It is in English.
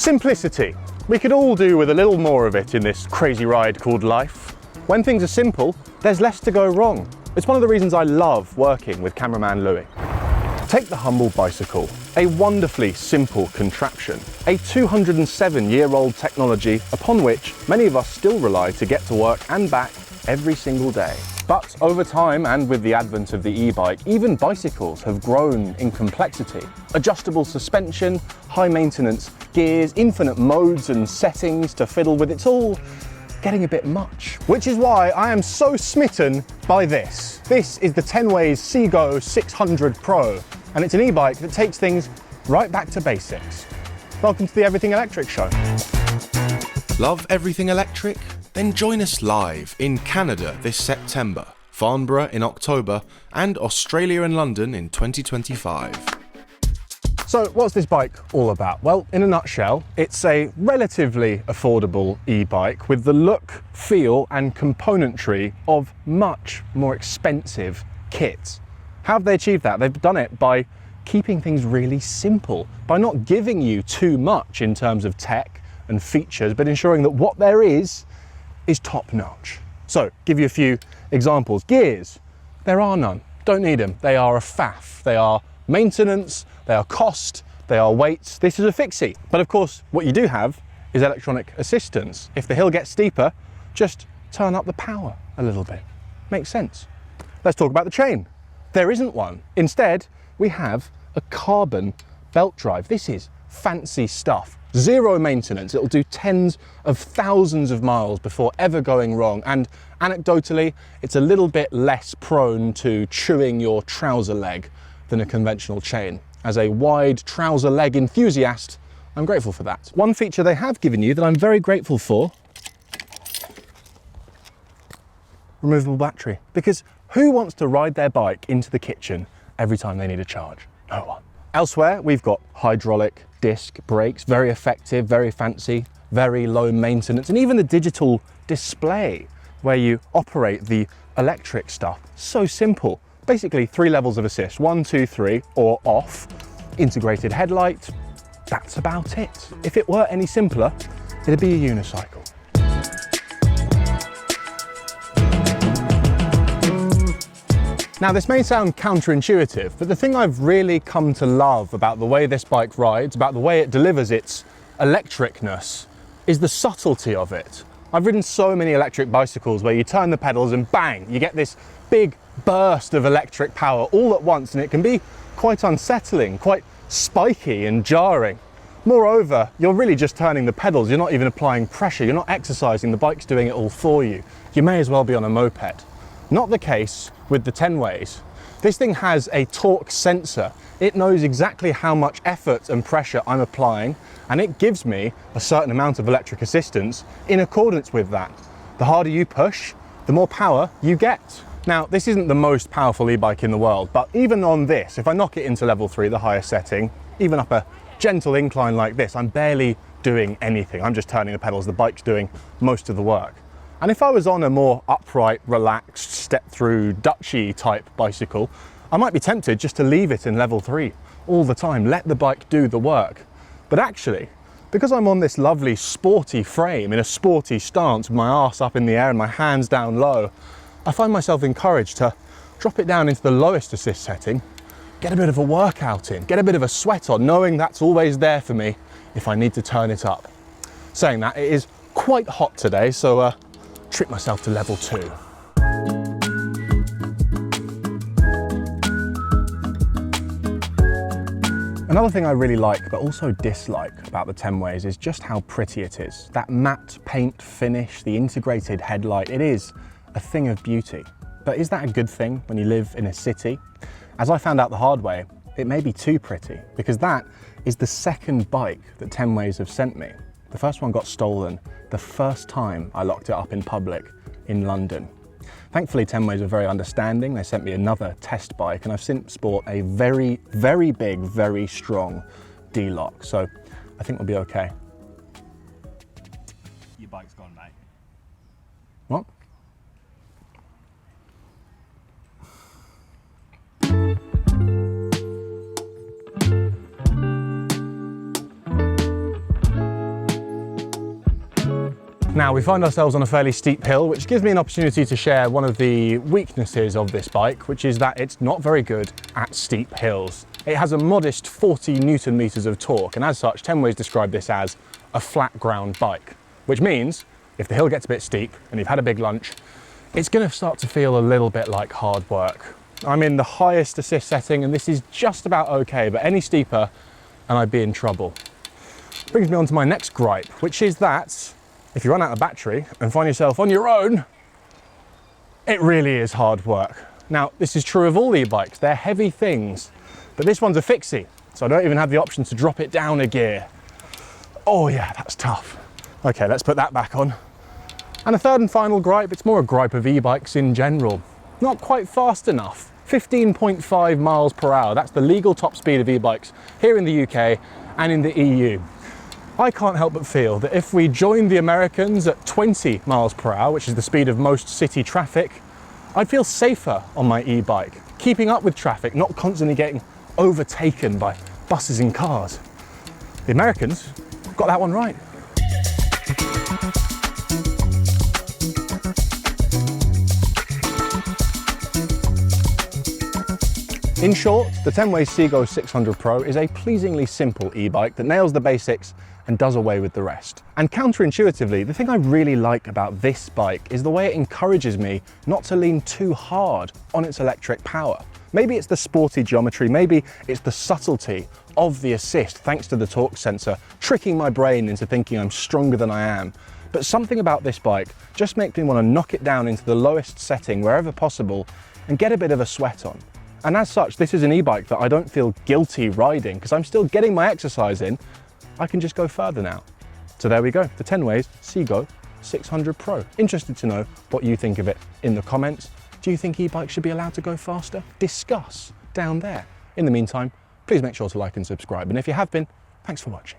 Simplicity. We could all do with a little more of it in this crazy ride called life. When things are simple, there's less to go wrong. It's one of the reasons I love working with cameraman Louis. Take the humble bicycle, a wonderfully simple contraption, a 207-year-old technology upon which many of us still rely to get to work and back every single day. But over time, and with the advent of the e-bike, even bicycles have grown in complexity. Adjustable suspension, high maintenance gears, infinite modes and settings to fiddle with, it's all getting a bit much. Which is why I am so smitten by this. This is the Tenways CGO600 Pro, and it's an e-bike that takes things right back to basics. Welcome to the Everything Electric Show. Love everything electric? Then join us live in Canada this September, Farnborough in October, and Australia and London in 2025. So what's this bike all about? Well, in a nutshell, it's a relatively affordable e-bike with the look, feel and componentry of much more expensive kit. How have they achieved that? They've done it by keeping things really simple, by not giving you too much in terms of tech and features, but ensuring that what there is top notch. So, give you a few examples. Gears, there are none, don't need them. They are a faff, they are maintenance, they are cost, they are weights. This is a fixie. But of course, what you do have is electronic assistance. If the hill gets steeper, just turn up the power a little bit. Makes sense. Let's talk about the chain. There isn't one. Instead, we have a carbon belt drive. This is fancy stuff. Zero maintenance. It'll do tens of thousands of miles before ever going wrong. And anecdotally, it's a little bit less prone to chewing your trouser leg than a conventional chain. As a wide trouser leg enthusiast, I'm grateful for that. One feature they have given you that I'm very grateful for: removable battery. Because who wants to ride their bike into the kitchen every time they need a charge? No one. Elsewhere, we've got hydraulic disc brakes, very effective, very fancy, very low maintenance, and even the digital display where you operate the electric stuff. So simple. Basically 3 levels of assist, 1, 2, 3, or off. Integrated headlight, that's about it. If it were any simpler, it'd be a unicycle. Now, this may sound counterintuitive, but the thing I've really come to love about the way this bike rides, about the way it delivers its electricness, is the subtlety of it. I've ridden so many electric bicycles where you turn the pedals and bang, you get this big burst of electric power all at once, and it can be quite unsettling, quite spiky and jarring. Moreover, you're really just turning the pedals, you're not even applying pressure, you're not exercising, the bike's doing it all for you. You may as well be on a moped. Not the case with the Tenways. This thing has a torque sensor. It knows exactly how much effort and pressure I'm applying, and it gives me a certain amount of electric assistance in accordance with that. The harder you push, the more power you get. Now, this isn't the most powerful e-bike in the world, but even on this, if I knock it into level 3, the highest setting, even up a gentle incline like this, I'm barely doing anything. I'm just turning the pedals, the bike's doing most of the work. And if I was on a more upright, relaxed, step-through, Dutchy type bicycle, I might be tempted just to leave it in level 3 all the time, let the bike do the work. But actually, because I'm on this lovely sporty frame in a sporty stance with my arse up in the air and my hands down low, I find myself encouraged to drop it down into the lowest assist setting, get a bit of a workout in, get a bit of a sweat on, knowing that's always there for me if I need to turn it up. Saying that, it is quite hot today, so treat myself to level 2. Another thing I really like, but also dislike about the Tenways is just how pretty it is. That matte paint finish, the integrated headlight, it is a thing of beauty. But is that a good thing when you live in a city? As I found out the hard way, it may be too pretty, because that is the second bike that Tenways have sent me. The first one got stolen the first time I locked it up in public in London. Thankfully, Tenways were very understanding. They sent me another test bike, and I've since bought a very, very big, very strong D-lock. So I think we'll be okay. Your bike's gone, mate. What? Now we find ourselves on a fairly steep hill, which gives me an opportunity to share one of the weaknesses of this bike, which is that it's not very good at steep hills. It has a modest 40 Newton meters of torque, and as such, Tenways describe this as a flat ground bike, which means if the hill gets a bit steep and you've had a big lunch, it's going to start to feel a little bit like hard work. I'm in the highest assist setting and this is just about okay, but any steeper and I'd be in trouble. Brings me on to my next gripe, which is that if you run out of battery and find yourself on your own, it really is hard work. Now, this is true of all e-bikes. They're heavy things, but this one's a fixie, so I don't even have the option to drop it down a gear. Oh yeah, that's tough. Okay, let's put that back on. And a third and final gripe, it's more a gripe of e-bikes in general. Not quite fast enough. 15.5 miles per hour, that's the legal top speed of e-bikes here in the UK and in the EU. I can't help but feel that if we joined the Americans at 20 miles per hour, which is the speed of most city traffic, I'd feel safer on my e-bike, keeping up with traffic, not constantly getting overtaken by buses and cars. The Americans got that one right. In short, the Tenways CGO600 Pro is a pleasingly simple e-bike that nails the basics and does away with the rest. And counterintuitively, the thing I really like about this bike is the way it encourages me not to lean too hard on its electric power. Maybe it's the sporty geometry, maybe it's the subtlety of the assist thanks to the torque sensor, tricking my brain into thinking I'm stronger than I am. But something about this bike just makes me want to knock it down into the lowest setting wherever possible and get a bit of a sweat on. And as such, this is an e-bike that I don't feel guilty riding because I'm still getting my exercise in. I can just go further now. So there we go, the Tenways CGO600 Pro. Interested to know what you think of it in the comments. Do you think e-bikes should be allowed to go faster? Discuss down there. In the meantime, please make sure to like and subscribe. And if you have been, thanks for watching.